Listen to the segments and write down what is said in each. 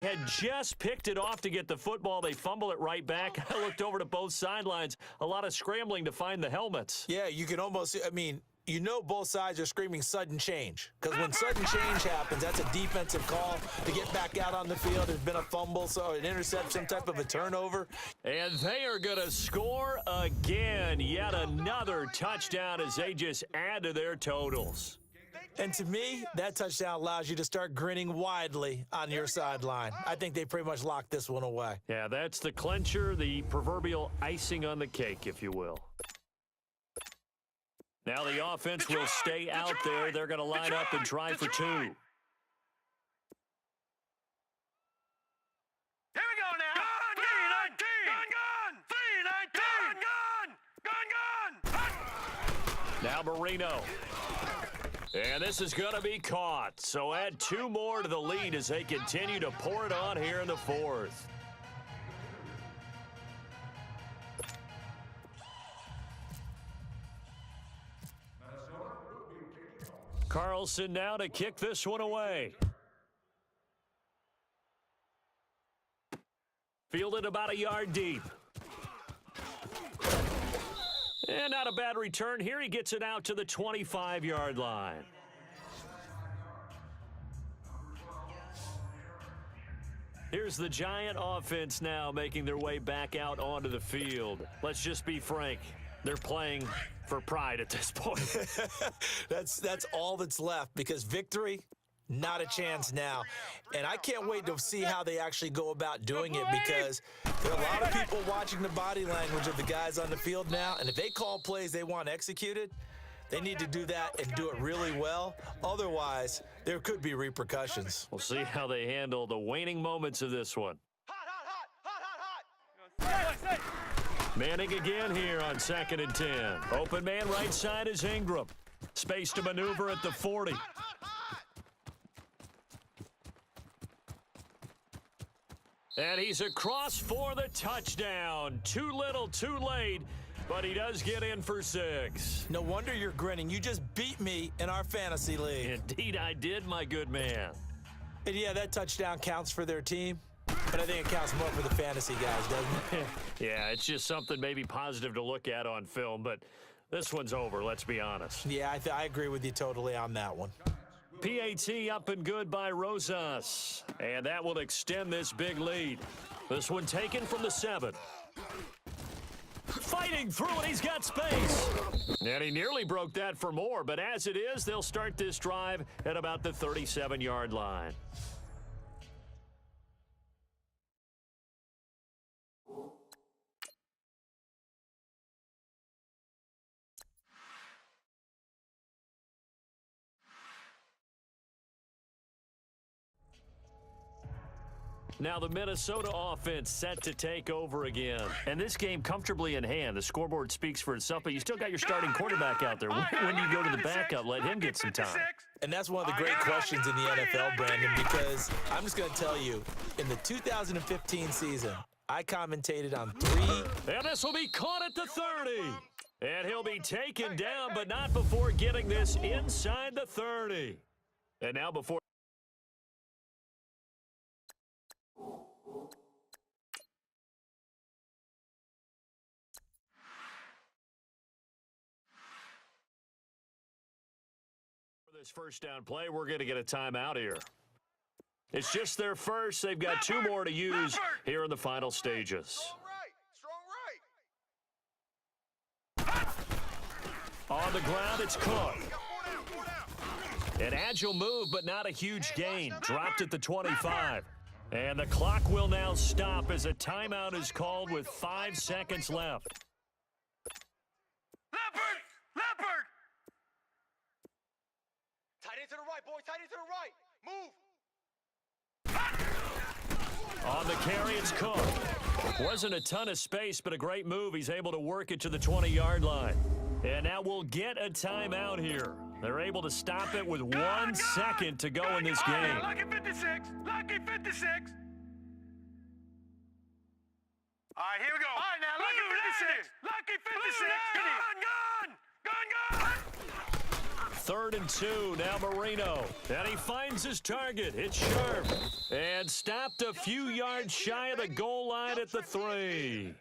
Had just picked it off to get the football. They fumble it right back. I looked over to both sidelines. A lot of scrambling to find the helmets. Yeah, you can almost, I mean, you know both sides are screaming sudden change. Because when sudden change happens, that's a defensive call to get back out on the field. There's been a fumble, so an intercept, some type of a turnover. And they are going to score again. Yet another touchdown as they just add to their totals. And to me, that touchdown allows you to start grinning widely on your sideline. I think they pretty much locked this one away. Yeah, that's the clincher, the proverbial icing on the cake, if you will. Now the offense will stay out there. They're going to line up and try for two. Here we go now. Gun. Now Marino. And this is going to be caught. So add two more to the lead as they continue to pour it on here in the fourth. Carlson now to kick this one away. Fielded about a yard deep. And not a bad return here. He gets it out to the 25-yard line. Here's the Giant offense now making their way back out onto the field. Let's just be frank. They're playing for pride at this point. That's all that's left because victory, not a chance now. And I can't wait to see how they actually go about doing it because there are a lot of people watching the body language of the guys on the field now. And if they call plays they want executed, they need to do that and do it really well. Otherwise, there could be repercussions. We'll see how they handle the waning moments of this one. Manning again here on 2nd and 10. Open man right side is Ingram. Space to maneuver at the 40. And he's across for the touchdown. Too little, too late, but he does get in for 6. No wonder you're grinning. You just beat me in our fantasy league. Indeed I did, my good man. And yeah, that touchdown counts for their team, but I think it counts more for the fantasy guys, doesn't it? Yeah, it's just something maybe positive to look at on film, but this one's over, let's be honest. Yeah, I agree with you totally on that one. PAT up and good by Rosas. And that will extend this big lead. This one taken from the 7. Fighting through it, he's got space. And he nearly broke that for more, but as it is, they'll start this drive at about the 37-yard line. Now the Minnesota offense set to take over again. And this game comfortably in hand. The scoreboard speaks for itself, but you still got your starting quarterback out there. When do you go to the backup? Let him get some time. And that's one of the great questions in the NFL, Brandon, because I'm just going to tell you, in the 2015 season, I commentated on 3. And this will be caught at the 30. And he'll be taken down, but not before getting this inside the 30. And now before this first down play, we're going to get a timeout here. It's just their first. They've got 2 more to use here in the final stages. On the ground, it's Cook. An agile move, but not a huge gain. Dropped at the 25. And the clock will now stop as a timeout is called with 5 seconds left. Leopard! Tight end to the right, boys. Tight end to the right. Move. On the carry, it's Cook. Wasn't a ton of space, but a great move. He's able to work it to the 20-yard line. And now we'll get a timeout here. They're able to stop it with 1 second to go in this game. Lucky 56. Lucky 56. All right, here we go. All right, now, Lucky 56. Lucky 56. Gun. 3rd and 2. Now Marino. And he finds his target. It's sharp. And stopped a few yards shy of the goal line at the 3.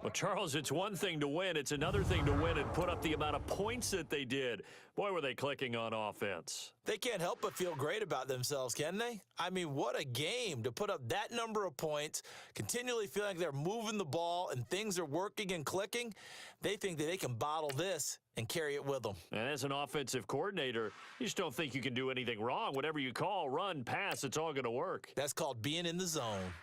Well, Charles, it's one thing to win. It's another thing to win and put up the amount of points that they did. Boy, were they clicking on offense. They can't help but feel great about themselves, can they? I mean, what a game to put up that number of points, continually feeling like they're moving the ball and things are working and clicking. They think that they can bottle this and carry it with them. And as an offensive coordinator, you just don't think you can do anything wrong. Whatever you call, run, pass, it's all going to work. That's called being in the zone.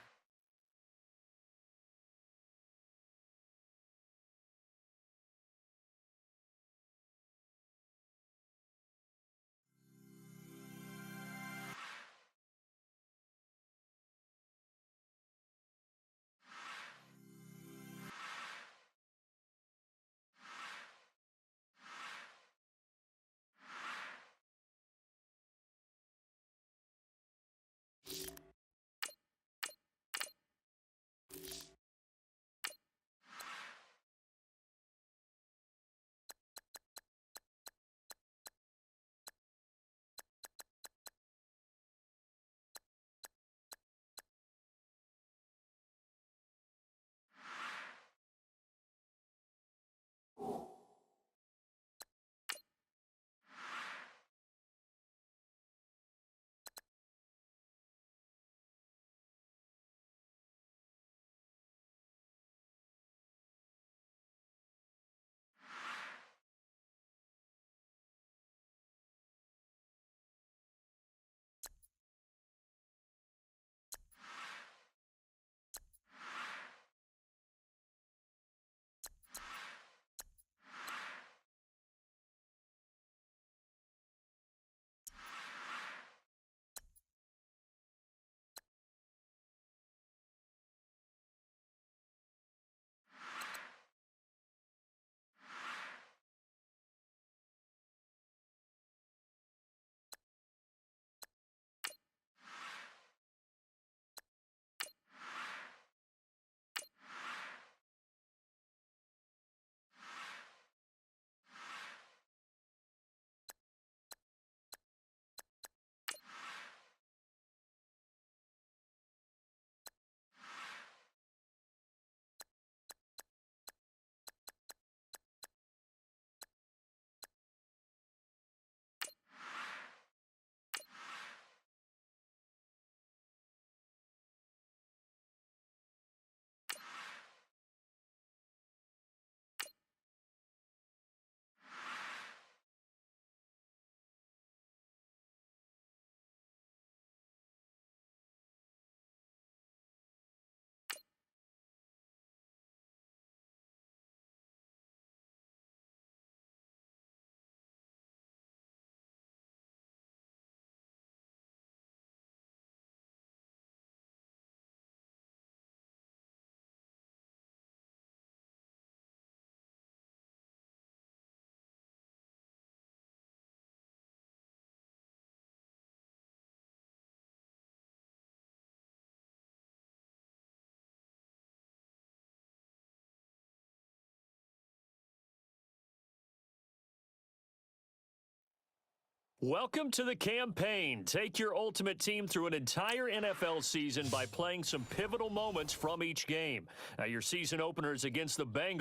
Welcome to the campaign. Take your ultimate team through an entire NFL season by playing some pivotal moments from each game. Now, your season openers against the Bengals.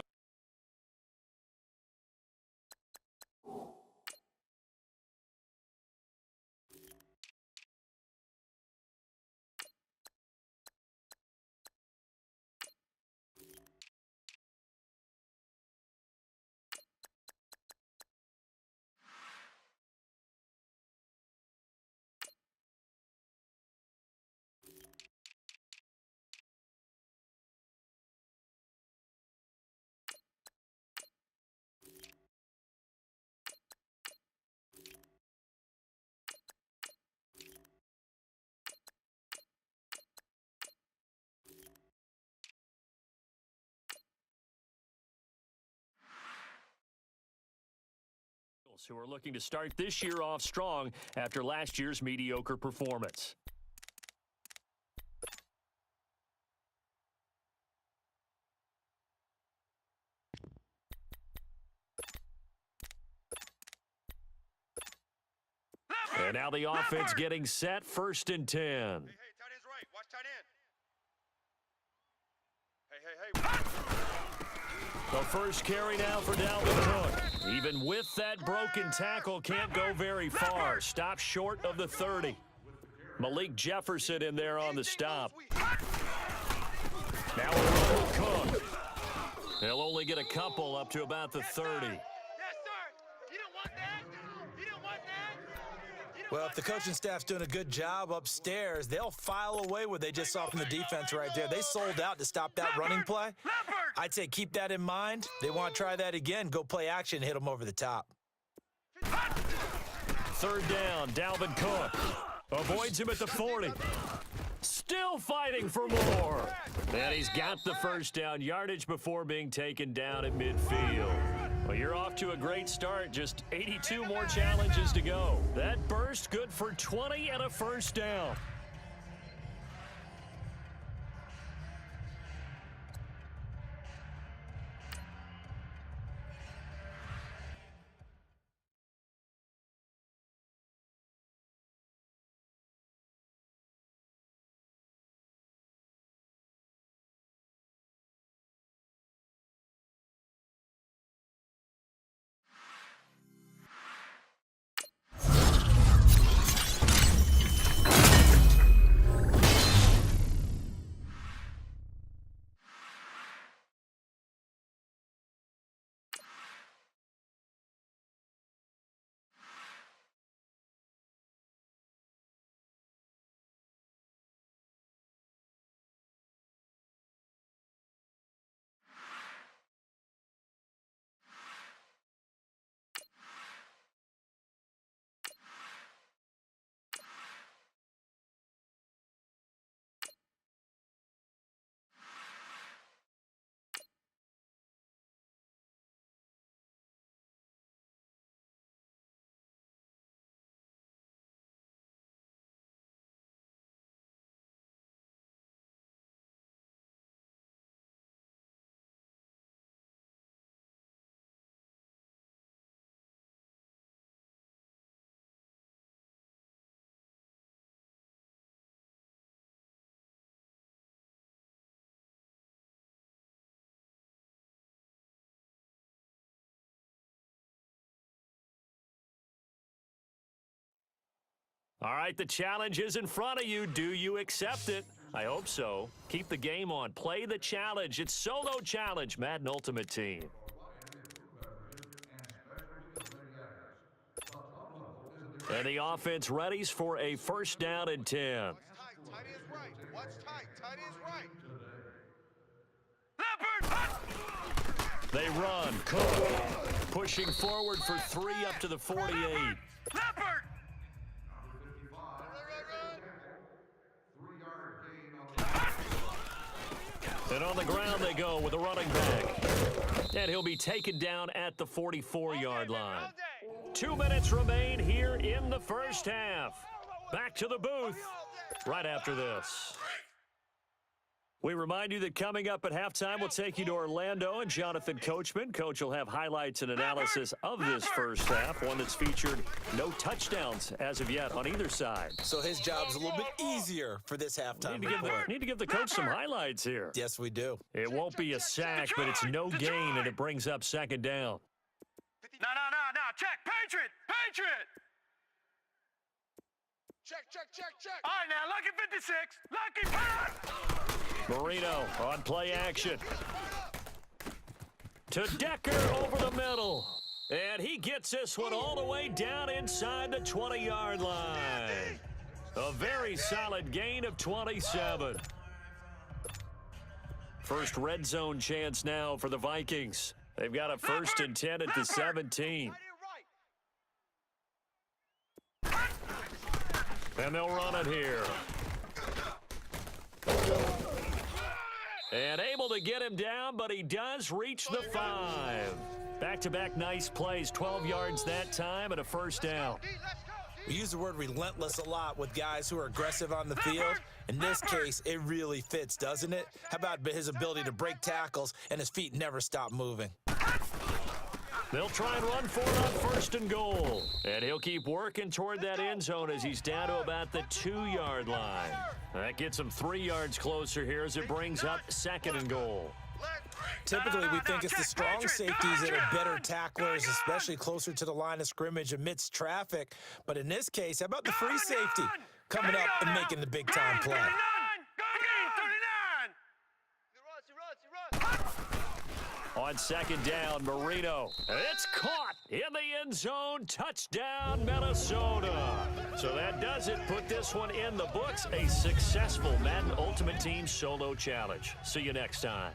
Who are looking to start this year off strong after last year's mediocre performance. now the offense getting set, 1st and 10. Hey, tight end's right. Watch tight end. Hey. The first carry now for Dalvin Cook. Even with that broken tackle, can't go very far. Stops short of the 30. Malik Jefferson in there on the stop. Now we're with Cook. He'll only get a couple up to about the 30. Yes, sir. You don't want that? You don't want that? Well, if the coaching staff's doing a good job upstairs, they'll file away what they just saw from the defense right there. They sold out to stop that running play. I'd say keep that in mind. They want to try that again. Go play action, hit them over the top. 3rd down, Dalvin Cook. Avoids him at the 40. Still fighting for more. And he's got the first down yardage before being taken down at midfield. Well, you're off to a great start. Just 82 more challenges to go. That burst good for 20 and a first down. All right, the challenge is in front of you. Do you accept it? I hope so. Keep the game on. Play the challenge. It's Solo Challenge, Madden Ultimate Team. And the offense readies for a 1st down and 10. Tight is right. What's tight? Tight is right. Leopard! They run. Cook pushing forward for 3 up to the 48. Leopard! And on the ground they go with a running back. And he'll be taken down at the 44-yard line. 2 minutes remain here in the first half. Back to the booth right after this. We remind you that coming up at halftime, we'll take you to Orlando and Jonathan Coachman. Coach will have highlights and analysis of this first half, one that's featured no touchdowns as of yet on either side. So his job's a little bit easier for this halftime report. Need to give the coach some highlights here. Yes, we do. It won't be a sack, but it's no gain, and it brings up 2nd down. No. Check. Patriot. Check. All right, now, lucky 56. Lucky pass. Marino on play action. To Decker over the middle. And he gets this one all the way down inside the 20-yard line. A very solid gain of 27. First red zone chance now for the Vikings. They've got a 1st and 10 at the 17. And they'll run it here. And able to get him down, but he does reach the 5. Back-to-back nice plays, 12 yards that time and a 1st down. We use the word relentless a lot with guys who are aggressive on the field. In this case, it really fits, doesn't it? How about his ability to break tackles and his feet never stop moving? They'll try and run for it on first and goal. And he'll keep working toward that end zone as he's down to about the 2-yard line. That gets him 3 yards closer here as it brings up second and goal. Typically, we think it's the strong safeties that are better tacklers, especially closer to the line of scrimmage amidst traffic. But in this case, how about the free safety coming up and making the big-time play? On second down, Marino. It's caught in the end zone. Touchdown, Minnesota. So that does it. Put this one in the books. A successful Madden Ultimate Team Solo Challenge. See you next time.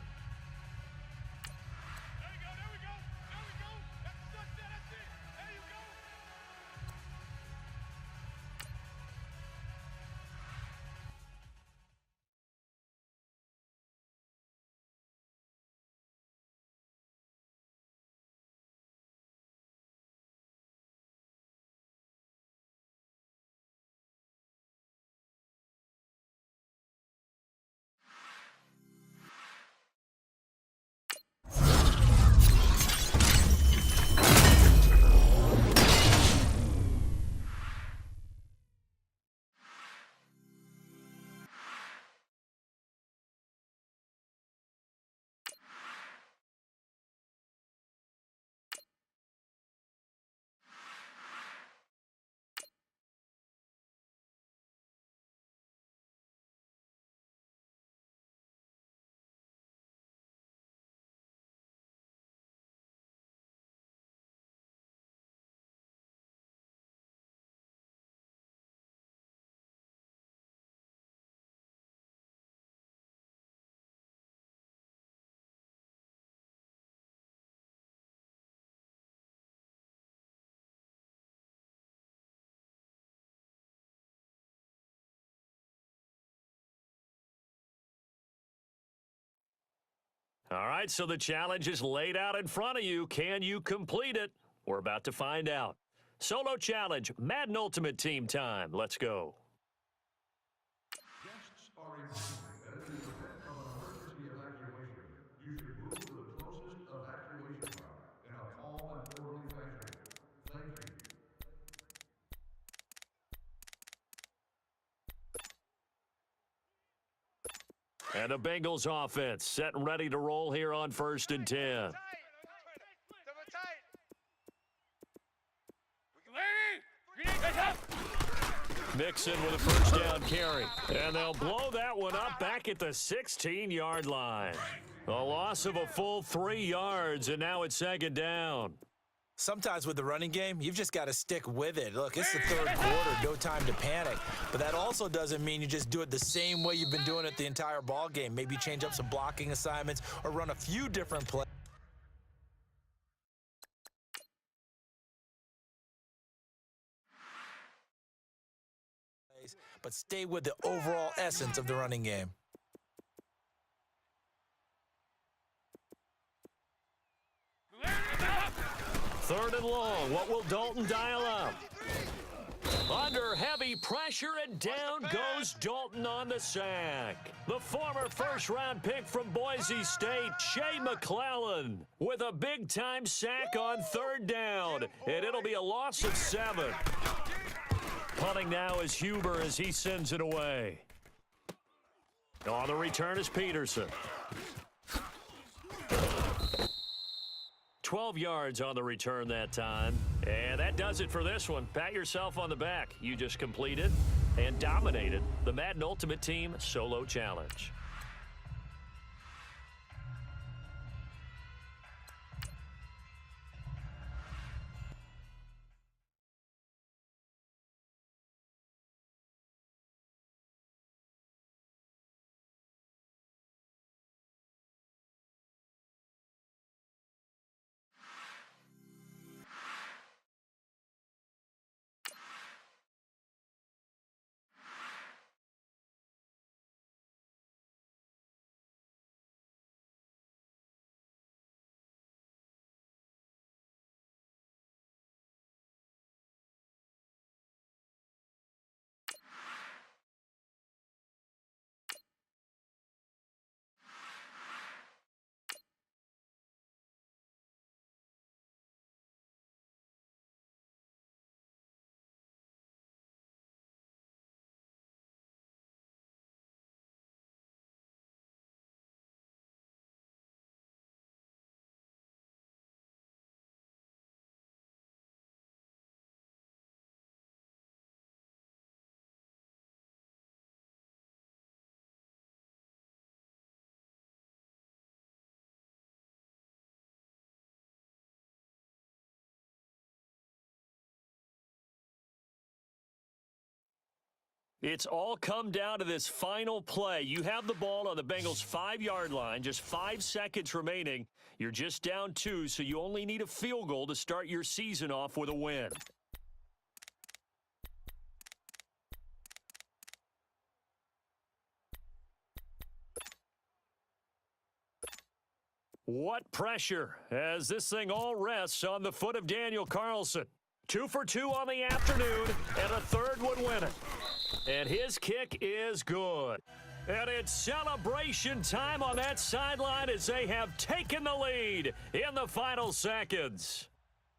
All right, so the challenge is laid out in front of you. Can you complete it? We're about to find out. Solo challenge, Madden Ultimate Team time. Let's go. Guests are reminded that in the event of an emergency evacuation, you should move to the closest evacuation route in a calm and orderly fashion. Thank you. And the Bengals offense set and ready to roll here on first and 10. Mixon with a first down carry. And they'll blow that one up back at the 16-yard line. A loss of a full 3 yards, and now it's second down. Sometimes with the running game, you've just got to stick with it. Look, it's the third quarter, no time to panic. But that also doesn't mean you just do it the same way you've been doing it the entire ball game. Maybe change up some blocking assignments or run a few different plays. But stay with the overall essence of the running game. Third and long. What will Dalton dial up? Under heavy pressure, and down goes Dalton on the sack. The former first-round pick from Boise State, Shea McClellan, with a big-time sack on third down, and it'll be a loss of 7. Punting now is Huber as he sends it away. On the return is Peterson. 12 yards on the return that time. And that does it for this one. Pat yourself on the back. You just completed and dominated the Madden Ultimate Team Solo Challenge. It's all come down to this final play. You have the ball on the Bengals' 5-yard line, just 5 seconds remaining. You're just down 2, so you only need a field goal to start your season off with a win. What pressure as this thing all rests on the foot of Daniel Carlson. 2 for 2 on the afternoon, and a third would win it. And his kick is good. And it's celebration time on that sideline as they have taken the lead in the final seconds.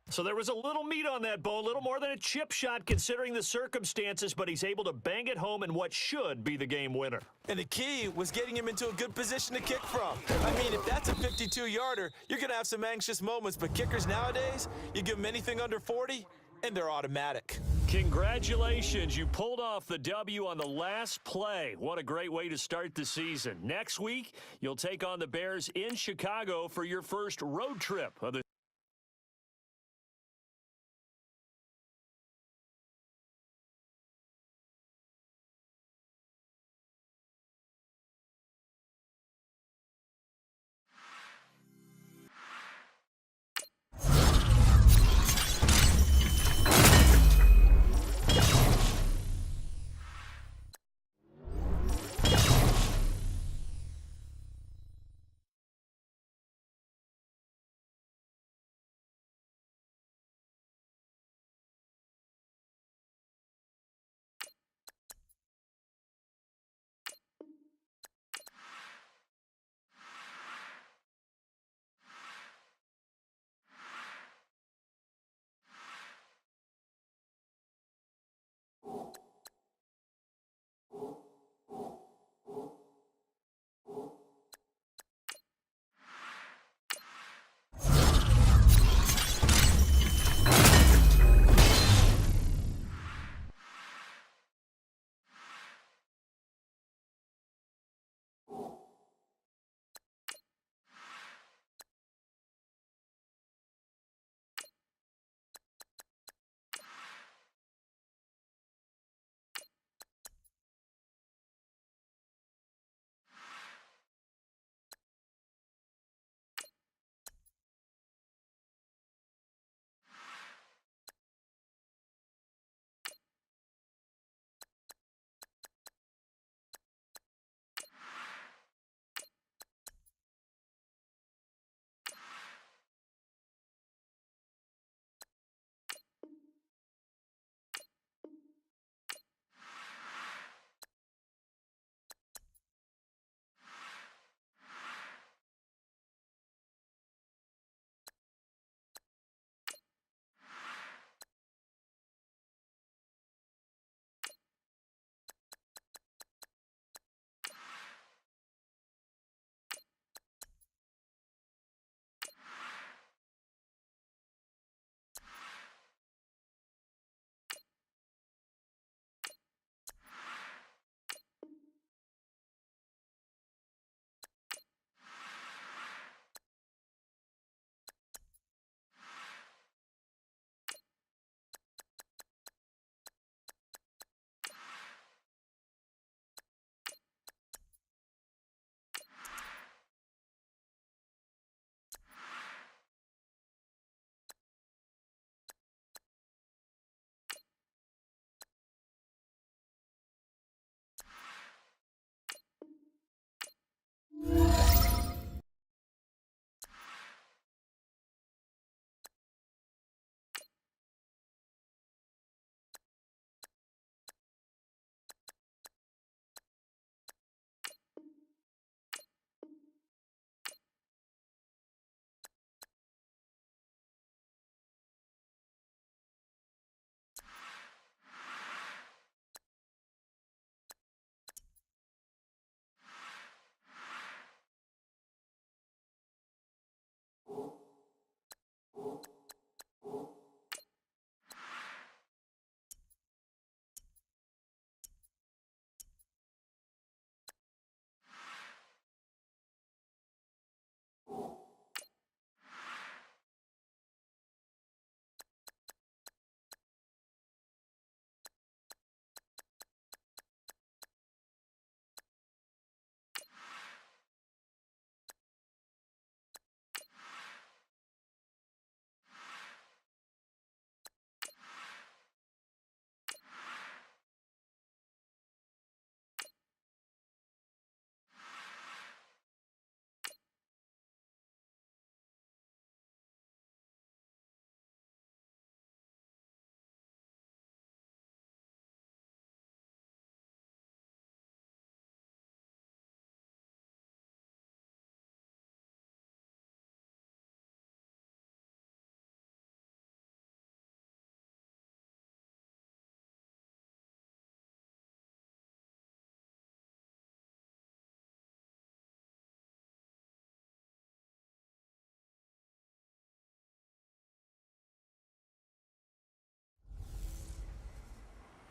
So there was a little meat on that bone, a little more than a chip shot considering the circumstances, but he's able to bang it home in what should be the game winner. And the key was getting him into a good position to kick from. I mean, if that's a 52-yarder, you're going to have some anxious moments, but kickers nowadays, you give them anything under 40, and they're automatic. Congratulations, you pulled off the W on the last play. What a great way to start the season. Next week, you'll take on the Bears in Chicago for your first road trip of the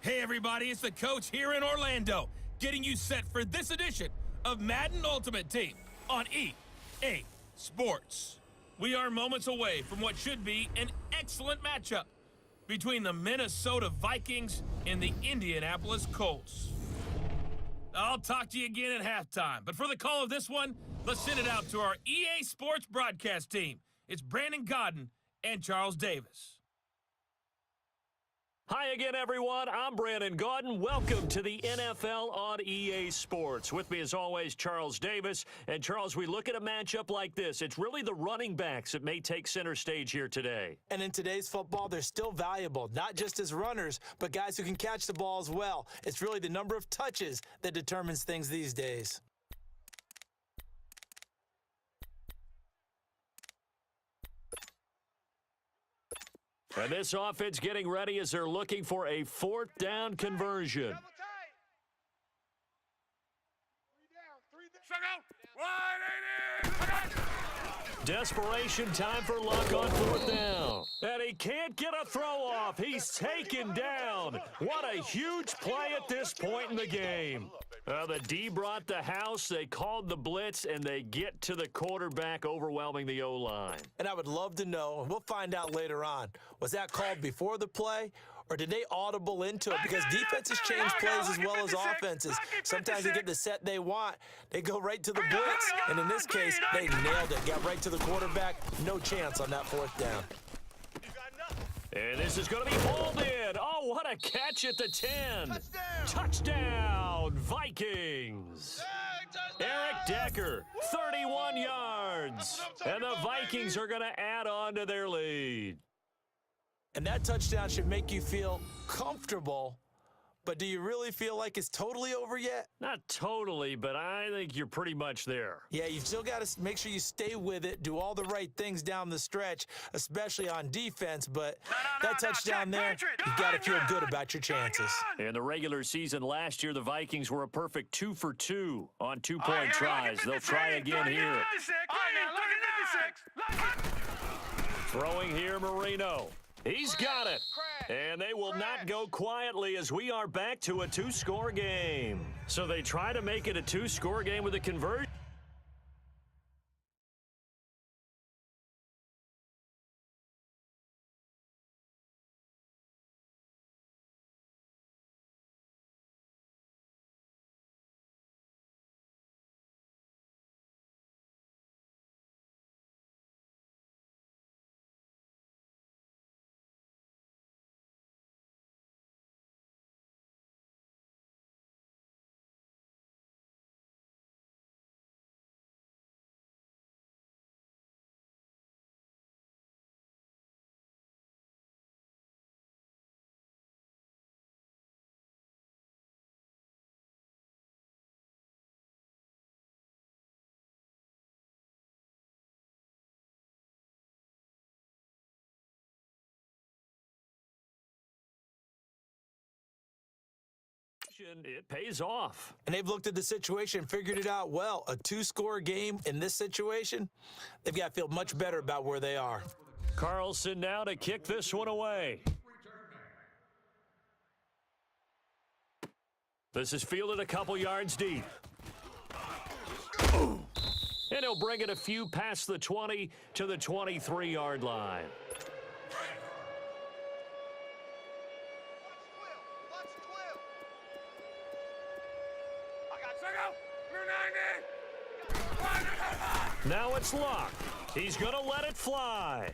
Hey everybody, it's the coach here in Orlando, getting you set for this edition of Madden Ultimate Team on EA Sports. We are moments away from what should be an excellent matchup between the Minnesota Vikings and the Indianapolis Colts. I'll talk to you again at halftime, but for the call of this one, let's send it out to our EA Sports broadcast team. It's Brandon Godden and Charles Davis. Hi again, everyone. I'm Brandon Gaudin. Welcome to the NFL on EA Sports. With me, as always, Charles Davis. And, Charles, we look at a matchup like this. It's really the running backs that may take center stage here today. And in today's football, they're still valuable, not just as runners, but guys who can catch the ball as well. It's really the number of touches that determines things these days. And this offense getting ready as they're looking for a fourth down conversion. Double tight. Desperation time for Luck on fourth down. And he can't get a throw off. He's taken down. What a huge play at this point in the game. The D brought the house. They called the blitz, and they get to the quarterback, overwhelming the O-line. And I would love to know, and we'll find out later on, was that called before the play, or did they audible into it? Because defenses change plays as well as offenses. Sometimes they get the set they want. They go right to the blitz, and in this case, they nailed it. Got right to the quarterback. No chance on that fourth down. And this is going to be hauled in. Oh, what a catch at the 10. Touchdown, Vikings. Eric Decker, 31 yards. And the Vikings are going to add on to their lead. And that touchdown should make you feel comfortable. But do you really feel like it's totally over yet? Not totally, but I think you're pretty much there. Yeah, you've still got to make sure you stay with it, do all the right things down the stretch, especially on defense. But that touchdown there, you've got to feel good about your chances. In the regular season last year, the Vikings were a perfect 2 for 2 on two-point tries. They'll try again here. Throwing here, Marino. He's got it. And they will not go quietly as we are back to a two-score game. So they try to make it a two-score game with a conversion. It pays off. And they've looked at the situation, figured it out well. A two-score game in this situation, they've got to feel much better about where they are. Carlson now to kick this one away. This is fielded a couple yards deep. And he'll bring it a few past the 20 to the 23-yard line. Now it's Luck. He's going to let it fly.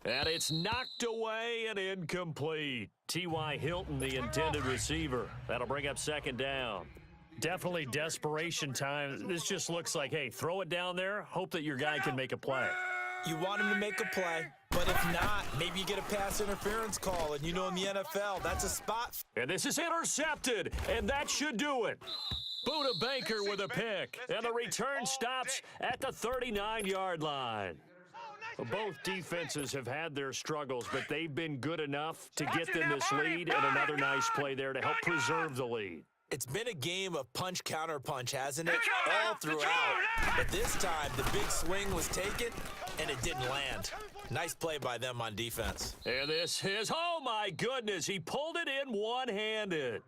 And it's knocked away and incomplete. T.Y. Hilton, the intended receiver. That'll bring up second down. Definitely desperation time. This just looks like, hey, throw it down there, hope that your guy can make a play. You want him to make a play, but if not, maybe you get a pass interference call, and you know in the NFL, that's a spot. And this is intercepted, and that should do it. Buda Baker with a pick, and the return stops at the 39-yard line. Both defenses have had their struggles, but they've been good enough to get them this lead, and another nice play there to help preserve the lead. It's been a game of punch, counter punch, hasn't it? All throughout. But this time, the big swing was taken, and it didn't land. Nice play by them on defense. And this is, oh my goodness, he pulled it in one-handed.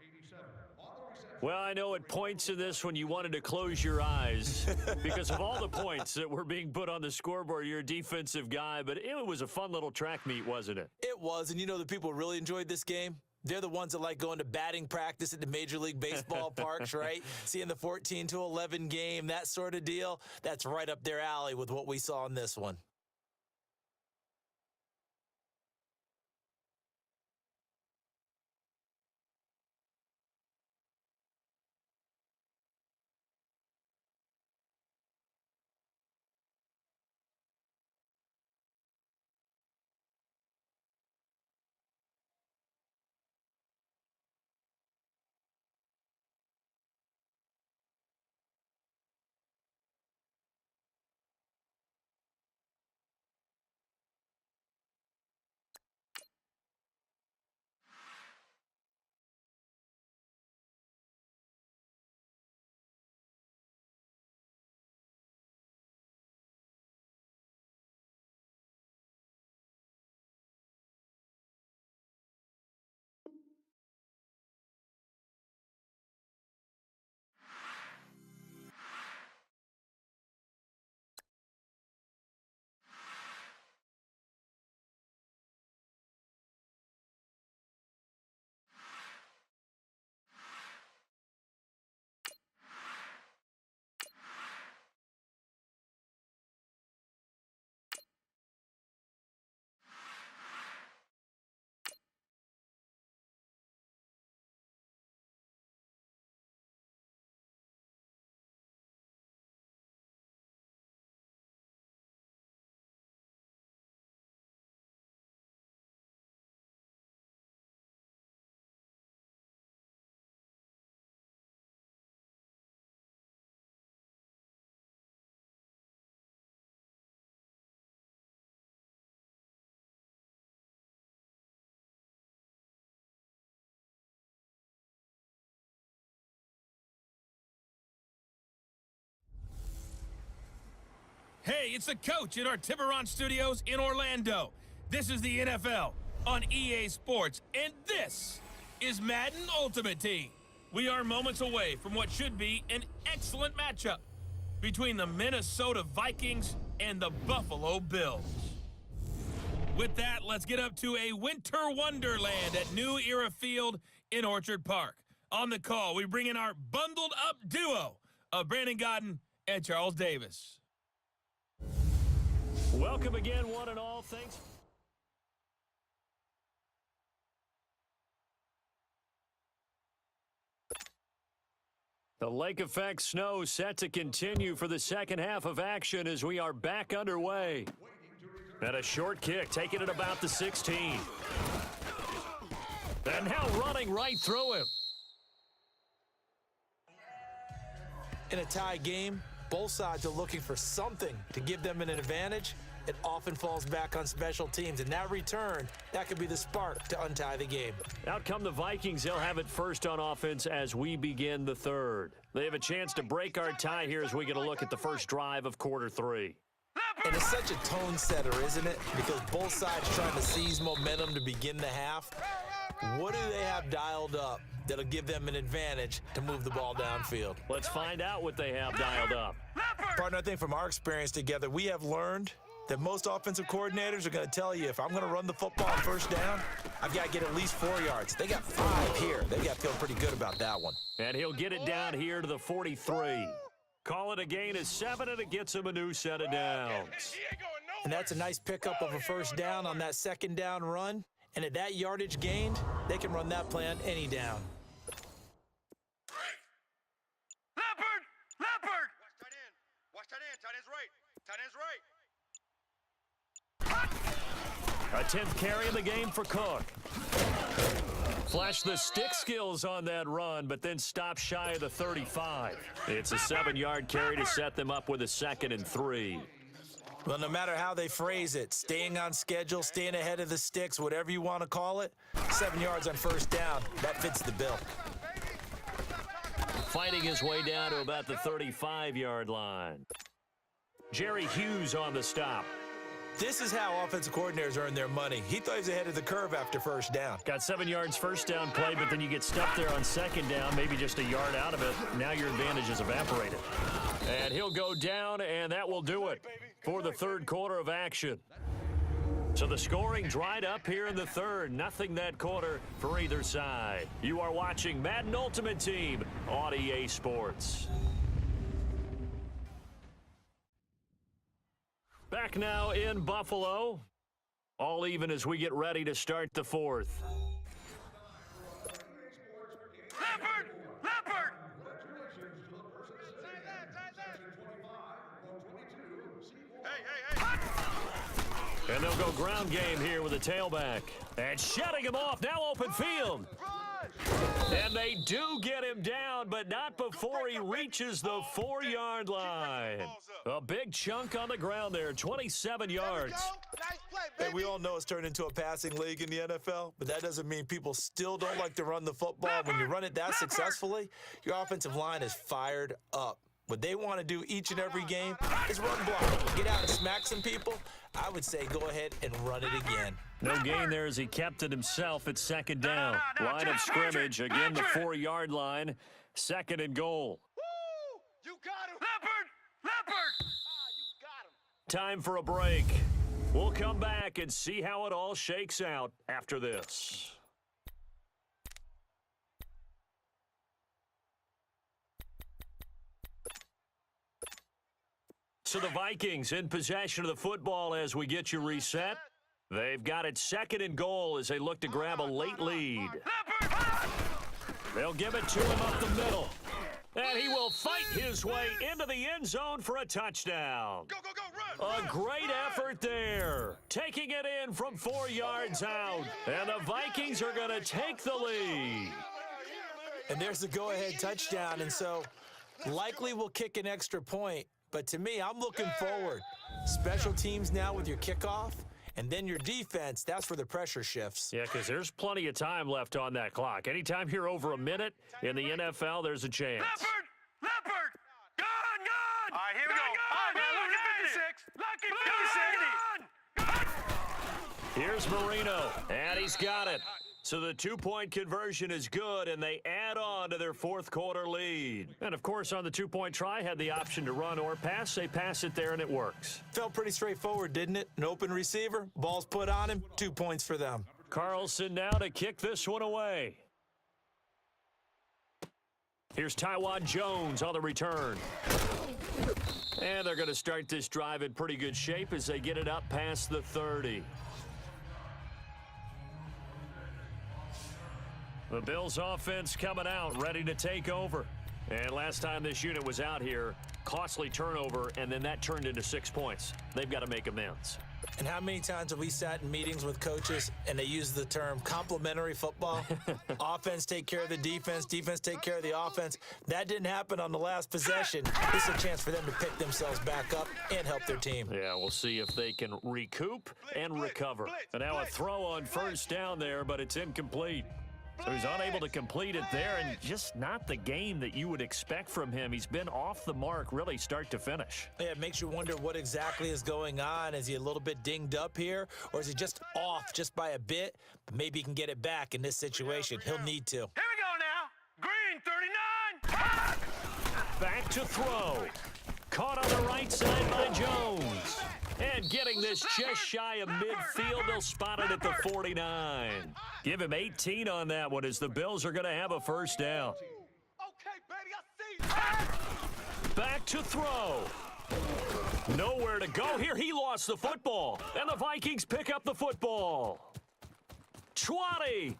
Well, I know it points to this when you wanted to close your eyes because of all the points that were being put on the scoreboard. You're a defensive guy, but it was a fun little track meet, wasn't it? It was, and you know the people who really enjoyed this game? They're the ones that like going to batting practice at the Major League Baseball parks, right? Seeing the 14-11 game, that sort of deal. That's right up their alley with what we saw in this one. Hey, it's the coach at our Tiburon Studios in Orlando. This is the NFL on EA Sports, and this is Madden Ultimate Team. We are moments away from what should be an excellent matchup between the Minnesota Vikings and the Buffalo Bills. With that, let's get up to a winter wonderland at New Era Field in Orchard Park. On the call, we bring in our bundled up duo of Brandon Godden and Charles Davis. Welcome again, one and all. Thanks. The lake effect snow set to continue for the second half of action as we are back underway. And a short kick, taking it about the 16. And now running right through him. In a tie game, both sides are looking for something to give them an advantage. It often falls back on special teams, and that return, that could be the spark to untie the game. Out come the Vikings. They'll have it first on offense as we begin the third. They have a chance to break our tie here as we get a look at the first drive of quarter three. And it's such a tone setter, isn't it? Because both sides trying to seize momentum to begin the half. What do they have dialed up that'll give them an advantage to move the ball downfield? Let's find out what they have dialed up. Partner, I think from our experience together, we have learned that most offensive coordinators are going to tell you, if I'm going to run the football on first down, I've got to get at least 4 yards. They got 5 here. They got to feel pretty good about that one. And he'll get it down here to the 43. Call it a gain of 7, and it gets him a new set of downs. And that's a nice pickup of a first down on that second down run. And at that yardage gained, they can run that play on any down. Leopard! Leopard! Watch tight end. Watch tight end. Tight end's right. Tight end's right. A 10th carry in the game for Cook. Flash the stick skills on that run, but then stop shy of the 35. It's a 7-yard carry to set them up with a 2nd and 3. Well, no matter how they phrase it, staying on schedule, staying ahead of the sticks, whatever you want to call it, 7 yards on first down, that fits the bill. fighting his way down to about the 35-yard line. Jerry Hughes on the stop. This is how offensive coordinators earn their money. He thought he was ahead of the curve after first down. Got 7 yards first down play, but then you get stuck there on second down, maybe just a yard out of it. Now your advantage is evaporated. And he'll go down, and that will do it for the third quarter of action. So the scoring dried up here in the third. Nothing that quarter for either side. You are watching Madden Ultimate Team on EA Sports. Back now in Buffalo. All even as we get ready to start the fourth. Leopard! Leopard! Hey! And they'll go ground game here with a tailback. And shutting him off, now open field. And they do get him down, but not before he reaches the 4-yard line. A big chunk on the ground there, 27 yards. Hey, we all know it's turned into a passing league in the NFL, but that doesn't mean people still don't like to run the football. When you run it that successfully, your offensive line is fired up. What they want to do each and every game is run block. Get out and smack some people. I would say go ahead and run it again. No gain there as he kept it himself at second down. Line of scrimmage, again the 4-yard line. Second and goal. Woo! You got him! Leopard! Leopard! You got him! Time for a break. We'll come back and see how it all shakes out after this. So the Vikings in possession of the football as we get you reset. They've got it second and goal as they look to grab a late lead. They'll give it to him up the middle. And he will fight his way into the end zone for a touchdown. Go, go, go, run! A great effort there. Taking it in from 4 yards out. And the Vikings are going to take the lead. And there's the go-ahead touchdown, and so likely we'll kick an extra point. But to me, I'm looking forward. Special teams now with your kickoff, and then your defense, that's where the pressure shifts. Yeah, because there's plenty of time left on that clock. Anytime you're over a minute in the NFL, there's a chance. Leopard! Leopard! Gone! Gone! All right, here we go. All right, now look at 56. Lucky 56. Here's Marino, and he's got it. So the 2-point conversion is good, and they add on to their fourth quarter lead. And, of course, on the 2-point try, had the option to run or pass. They pass it there, and it works. Felt pretty straightforward, didn't it? An open receiver, ball's put on him, 2 points for them. Carlson now to kick this one away. Here's Taiwan Jones on the return. And they're going to start this drive in pretty good shape as they get it up past the 30. The Bills offense coming out, ready to take over. And last time this unit was out here, costly turnover, and then that turned into 6 points. They've got to make amends. And how many times have we sat in meetings with coaches and they use the term complementary football? Offense take care of the defense, defense take care of the offense. That didn't happen on the last possession. This is a chance for them to pick themselves back up and help their team. Yeah, we'll see if they can recoup and recover. And now a throw on first down there, but it's incomplete. So he's unable to complete it there, and just not the game that you would expect from him. He's been off the mark really start to finish. Yeah, it makes you wonder what exactly is going on. Is he a little bit dinged up here, or is he just off just by a bit? But maybe he can get it back in this situation. He'll need to. Here we go now. Green 39. Back to throw. Caught on the right side by Jones. And getting this just shy of midfield, they'll spot it at the 49. Give him 18 on that one as the Bills are going to have a first down. Okay, baby, I see you. Back to throw. Nowhere to go here. He lost the football. And the Vikings pick up the football. 20,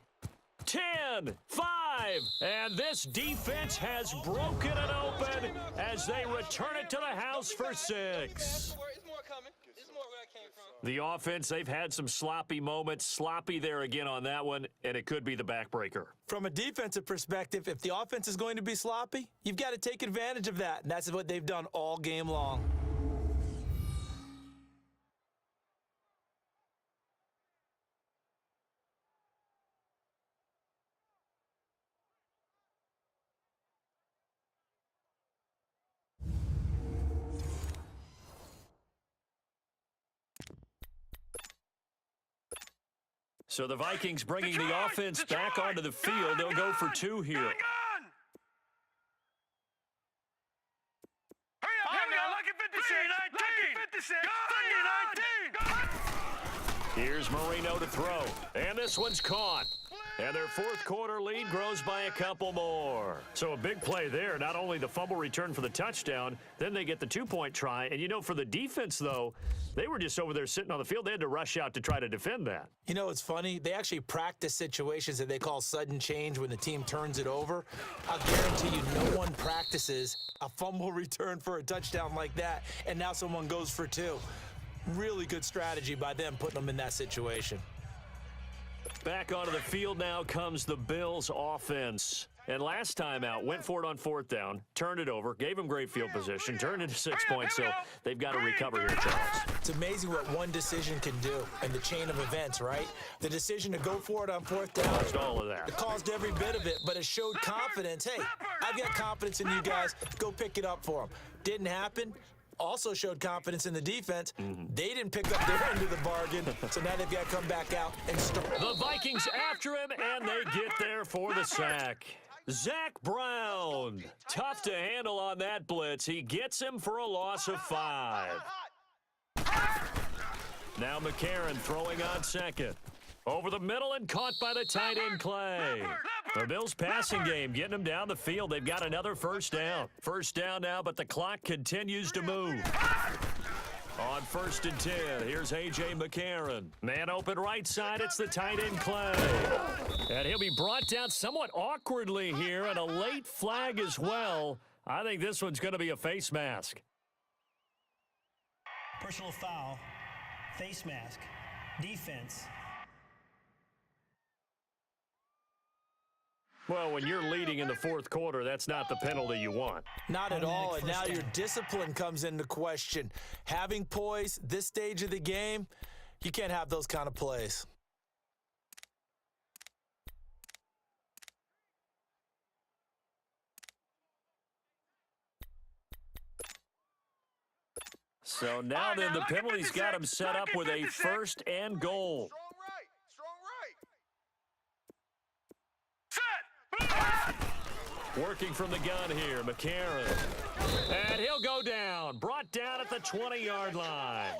10, 5. And this defense has broken it open as they return it to the house for 6. The offense, they've had some sloppy moments. Sloppy there again on that one, and it could be the backbreaker. From a defensive perspective, if the offense is going to be sloppy, you've got to take advantage of that, and that's what they've done all game long. So the Vikings bringing the offense back onto the field. They'll go for two here. Hurry up, lucky 56, lucky 56, 19. Here's Marino to throw. And this one's caught. And their fourth quarter lead grows by a couple more. So a big play there. Not only the fumble return for the touchdown, then they get the two-point try. And, you know, for the defense, though, they were just over there sitting on the field. They had to rush out to try to defend that. You know, it's funny. They actually practice situations that they call sudden change when the team turns it over. I'll guarantee you no one practices a fumble return for a touchdown like that, and now someone goes for two. Really good strategy by them putting them in that situation. Back onto the field now comes the Bills offense. And last time out, went for it on fourth down, turned it over, gave them great field position, turned it to 6 points, so they've got to recover here, Charles. It's amazing what one decision can do in the chain of events, right? The decision to go for it on fourth down. Caused all of that. It caused every bit of it, but it showed confidence. Hey, I've got confidence in you guys. Go pick it up for them. Didn't happen. Also showed confidence in the defense. They didn't pick up their end of the bargain, so now they've got to come back out and start. The Vikings after him, and they get there for the sack. Zach Brown, tough to handle on that blitz. He gets him for a loss of 5. Now McCarron throwing on second. Over the middle and caught by the tight end Clay. The Bills passing game getting them down the field. They've got another first down. First down now, but the clock continues to move. On 1st and 10, here's A.J. McCarron. Man open right side, it's the tight end Clay. And he'll be brought down somewhat awkwardly here, and a late flag as well. I think this one's going to be a face mask. Personal foul, face mask, defense. Well, when you're leading in the fourth quarter, that's not the penalty you want. Not at all, and now your discipline comes into question. Having poise this stage of the game, you can't have those kind of plays. So now then, the penalty's got him set up with a first and goal. Working from the gun here, McCarron. And he'll go down. Brought down at the 20-yard line.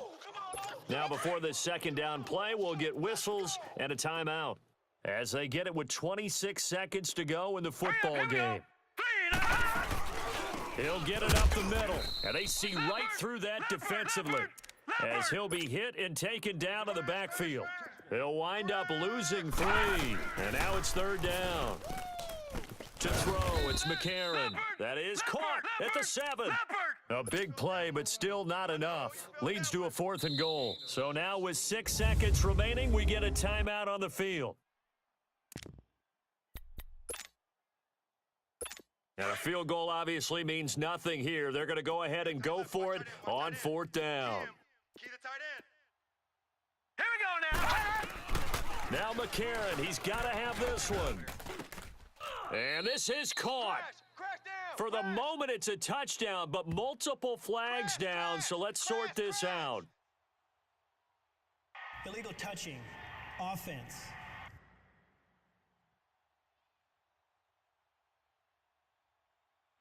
Now before this second down play, we'll get whistles and a timeout as they get it with 26 seconds to go in the football game. He'll get it up the middle, and they see right through that defensively as he'll be hit and taken down to the backfield. He'll wind up losing 3, and now it's third down. To throw, it's McCarron. That is caught at the 7. A big play, but still not enough. Leads to a 4th and goal. So now with 6 seconds remaining, we get a timeout on the field. And a field goal obviously means nothing here. They're going to go ahead and go for it on 4th down. Key the tight end. Here we go now. Now McCarron, he's got to have this one. And this is caught. For the moment, it's a touchdown, but multiple flags down, so let's sort this out. Illegal touching, offense.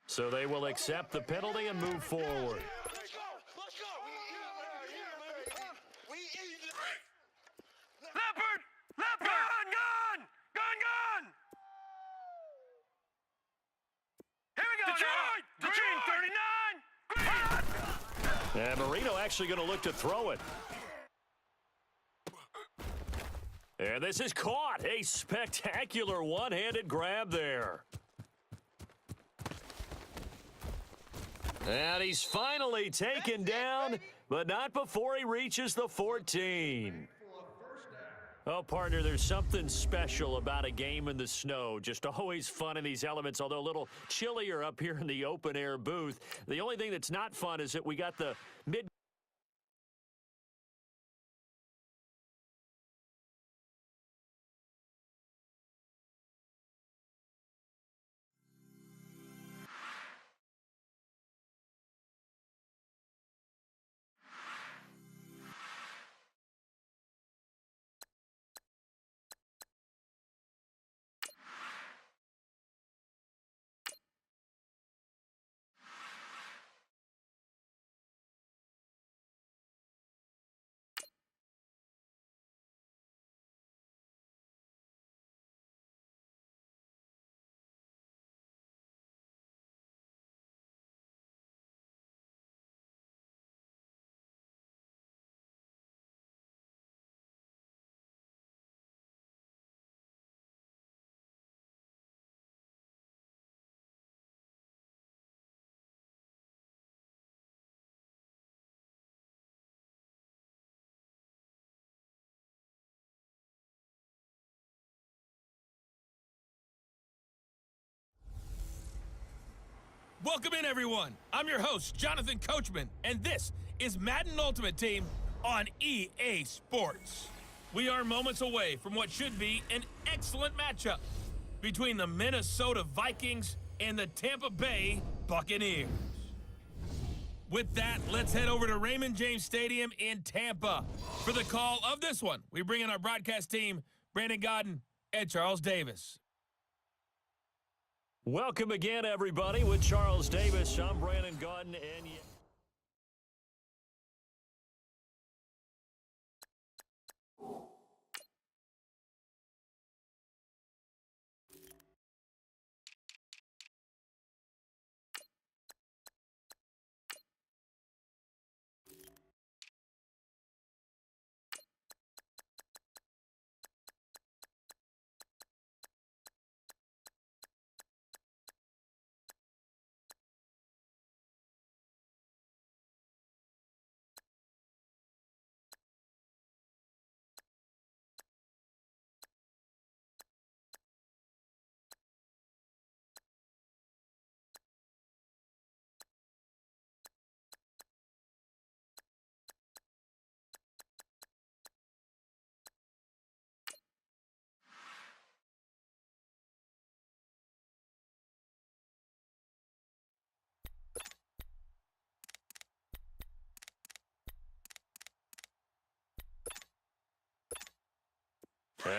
So they will accept the penalty and move forward. And Marino actually going to look to throw it. And this is caught. A spectacular one-handed grab there. And he's finally taken down, but not before he reaches the 14. Oh, partner, there's something special about a game in the snow. Just always fun in these elements, although a little chillier up here in the open-air booth. The only thing that's not fun is that we got the mid Welcome in, everyone. I'm your host, Jonathan Coachman, and this is Madden Ultimate Team on EA Sports. We are moments away from what should be an excellent matchup between the Minnesota Vikings and the Tampa Bay Buccaneers. With that, let's head over to Raymond James Stadium in Tampa for the call of this one. We bring in our broadcast team, Brandon Godden and Charles Davis. Welcome again, everybody, with Charles Davis. I'm Brandon Godden, and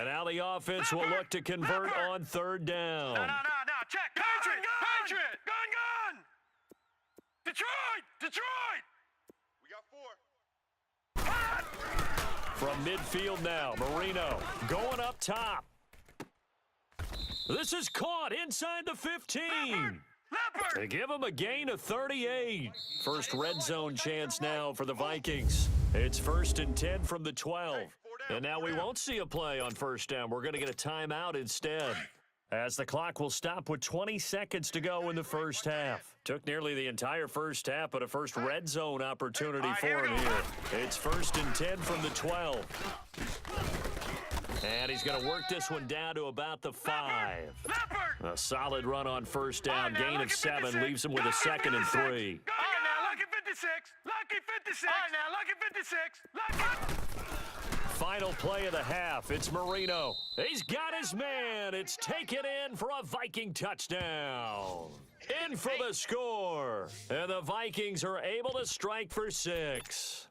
now the offense will look to convert on third down. No, check. Patriot. Gun. Detroit. We got 4. From midfield now, Marino going up top. This is caught inside the 15. They give him a gain of 38. First red zone chance now for the Vikings. It's 1st and 10 from the 12. And now we won't see a play on first down. We're going to get a timeout instead, as the clock will stop with 20 seconds to go in the first half. Took nearly the entire first half, but a first red zone opportunity for him here. It's 1st and 10 from the 12. And he's going to work this one down to about the 5. A solid run on first down. Gain of 7 leaves him with a 2nd and 3. All right, now, lucky 56. Lucky 56. All right, now, lucky 56. Final play of the half. It's Marino. He's got his man. It's taken in for a Viking touchdown. In for the score. And the Vikings are able to strike for 6.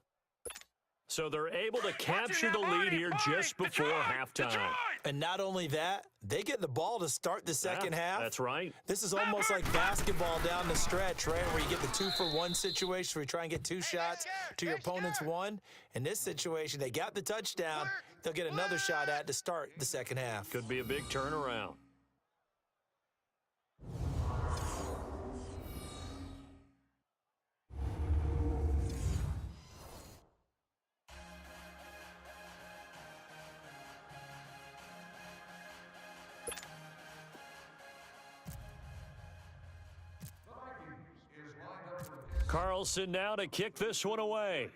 So they're able to capture the lead here just before halftime. And not only that, they get the ball to start the second half. That's right. This is almost like basketball down the stretch, right, where you get the 2-for-1 situation where you try and get 2 shots to your opponent's 1. In this situation, they got the touchdown. They'll get another shot at to start the second half. Could be a big turnaround. Carlson now to kick this one away.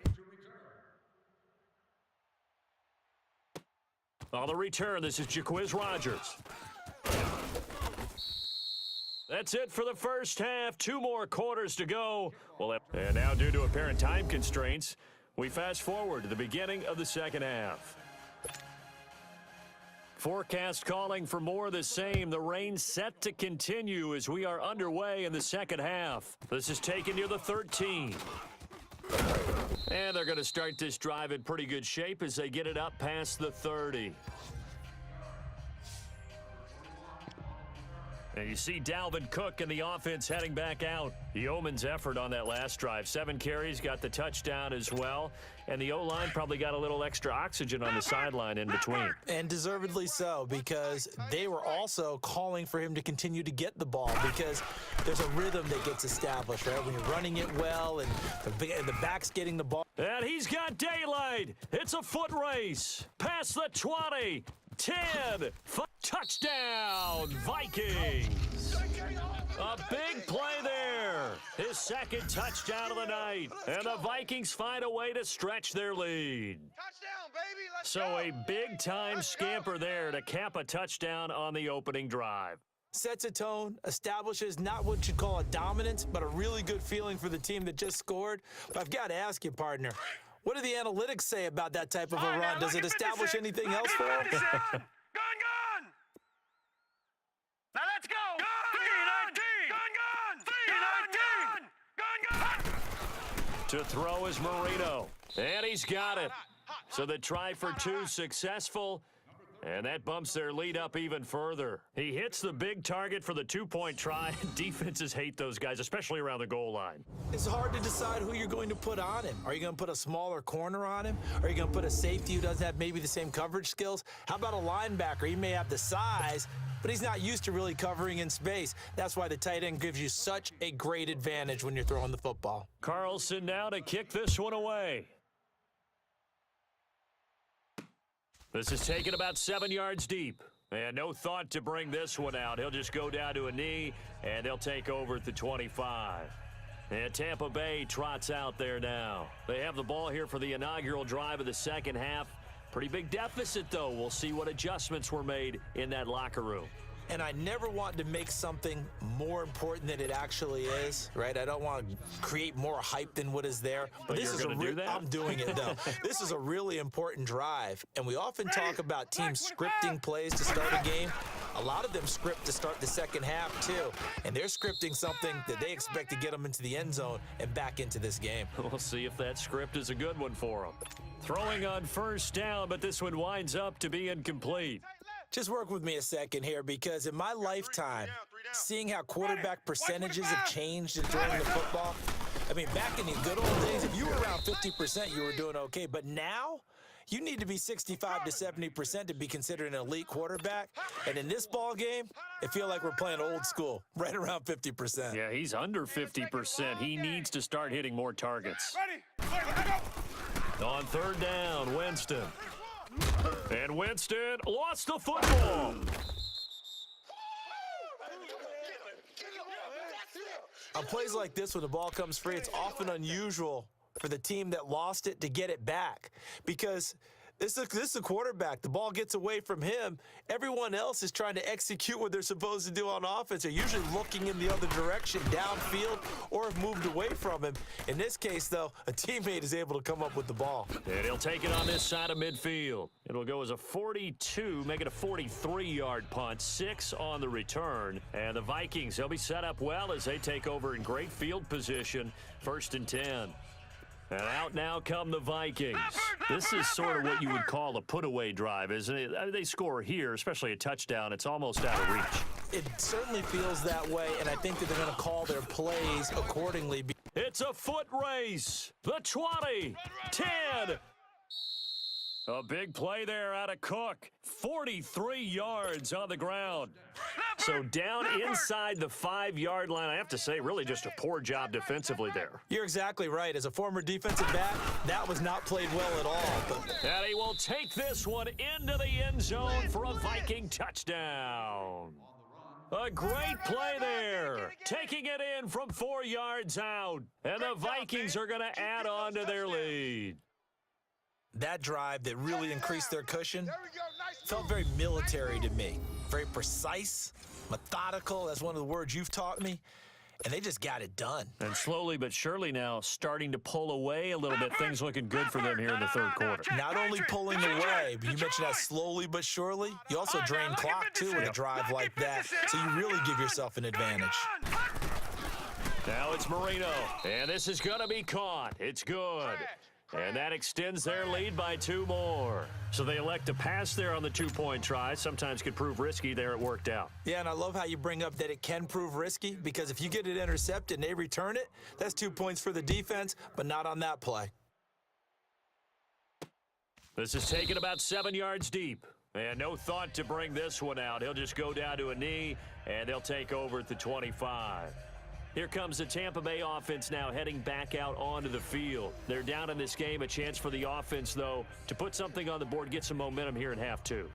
On the return, this is Jaquiz Rogers. That's it for the first half. 2 more quarters to go. And now, due to apparent time constraints, we fast forward to the beginning of the second half. Forecast calling for more of the same. The rain set to continue as we are underway in the second half. This is taken near the 13. And they're going to start this drive in pretty good shape as they get it up past the 30. And you see Dalvin Cook and the offense heading back out. Yeoman's effort on that last drive. 7 carries, got the touchdown as well. And the O-line probably got a little extra oxygen on the sideline in between. And deservedly so, because they were also calling for him to continue to get the ball, because there's a rhythm that gets established, right? When you're running it well and the back's getting the ball. And he's got daylight. It's a foot race. Past the 20. 10. Touchdown, Vikings. A big play there. His 2nd touchdown of the night. And the Vikings find a way to stretch their lead. Touchdown, baby. Let's So go. a big-time scamper there to cap a touchdown on the opening drive. Sets a tone, establishes not what you'd call a dominance, but a really good feeling for the team that just scored. But I've got to ask you, partner, what do the analytics say about that type of a run? Does it establish anything else for them? Gone! Now let's go! 319! Gone! To throw is Marino, and he's got it. So the try for two successful, and that bumps their lead up even further. He hits the big target for the two-point try. Defenses hate those guys, especially around the goal line. It's hard to decide who you're going to put on him. Are you going to put a smaller corner on him? Are you going to put a safety who doesn't have maybe the same coverage skills? How about a linebacker? He may have the size, but he's not used to really covering in space. That's why the tight end gives you such a great advantage when you're throwing the football. Carlson now to kick this one away. This is taken about 7 yards deep. And no thought to bring this one out. He'll just go down to a knee, and they'll take over at the 25. And Tampa Bay trots out there now. They have the ball here for the inaugural drive of the second half. Pretty big deficit, though. We'll see what adjustments were made in that locker room. And I never want to make something more important than it actually is, right? I don't want to create more hype than what is there. But this you're going to do that? I'm doing it, though. This is a really important drive. And we often talk about teams scripting plays to start a game. A lot of them script to start the second half, too. And they're scripting something that they expect to get them into the end zone and back into this game. We'll see if that script is a good one for them. Throwing on first down, but this one winds up to be incomplete. Just work with me a second here, because in my lifetime, seeing how quarterback percentages have changed during the football, I mean, back in the good old days, if you were around 50%, you were doing okay. But now, you need to be 65 to 70% to be considered an elite quarterback. And in this ball game, it feels like we're playing old school, right around 50%. Yeah, he's under 50%. He needs to start hitting more targets. On third down, Winston. And Winston lost the football. On plays like this, when the ball comes free, it's often unusual for the team that lost it to get it back, because this is a quarterback. The ball gets away from him. Everyone else is trying to execute what they're supposed to do on offense. They're usually looking in the other direction, downfield, or have moved away from him. In this case, though, a teammate is able to come up with the ball. And he'll take it on this side of midfield. It'll go as a 42, make it a 43-yard punt, 6 on the return. And the Vikings, they'll be set up well as they take over in great field position, 1st and 10. And out now come the Vikings. This is sort of what you would call a put-away drive, isn't it? I mean, they score here, especially a touchdown. It's almost out of reach. It certainly feels that way, and I think that they're going to call their plays accordingly. It's a foot race. The 20, 10. A big play there out of Cook. 43 yards on the ground. So down inside the 5-yard line. I have to say, really just a poor job defensively there. You're exactly right. As a former defensive back, that was not played well at all. And he will take this one into the end zone for a Viking touchdown. A great play there. Taking it in from 4 yards out. And the Vikings are going to add on to their lead. That drive that really increased their cushion felt very military to me. Very precise, methodical. That's one of the words you've taught me. And they just got it done. And slowly but surely now starting to pull away a little bit. Things looking good for them here in the third quarter. Not only pulling away, but you mentioned that slowly but surely. You also drain clock, too, with a drive like that. So you really give yourself an advantage. Now it's Marino. And this is going to be caught. It's good. And that extends their lead by 2 more. So they elect to pass there on the 2-point try. Sometimes could prove risky. There it worked out. Yeah, and I love how you bring up that it can prove risky, because if you get it intercepted and they return it, that's 2 points for the defense, but not on that play. This is taken about 7 yards deep. And no thought to bring this one out. He'll just go down to a knee, and they'll take over at the 25. Here comes the Tampa Bay offense now heading back out onto the field. They're down in this game. A chance for the offense, though, to put something on the board, get some momentum here in half 2.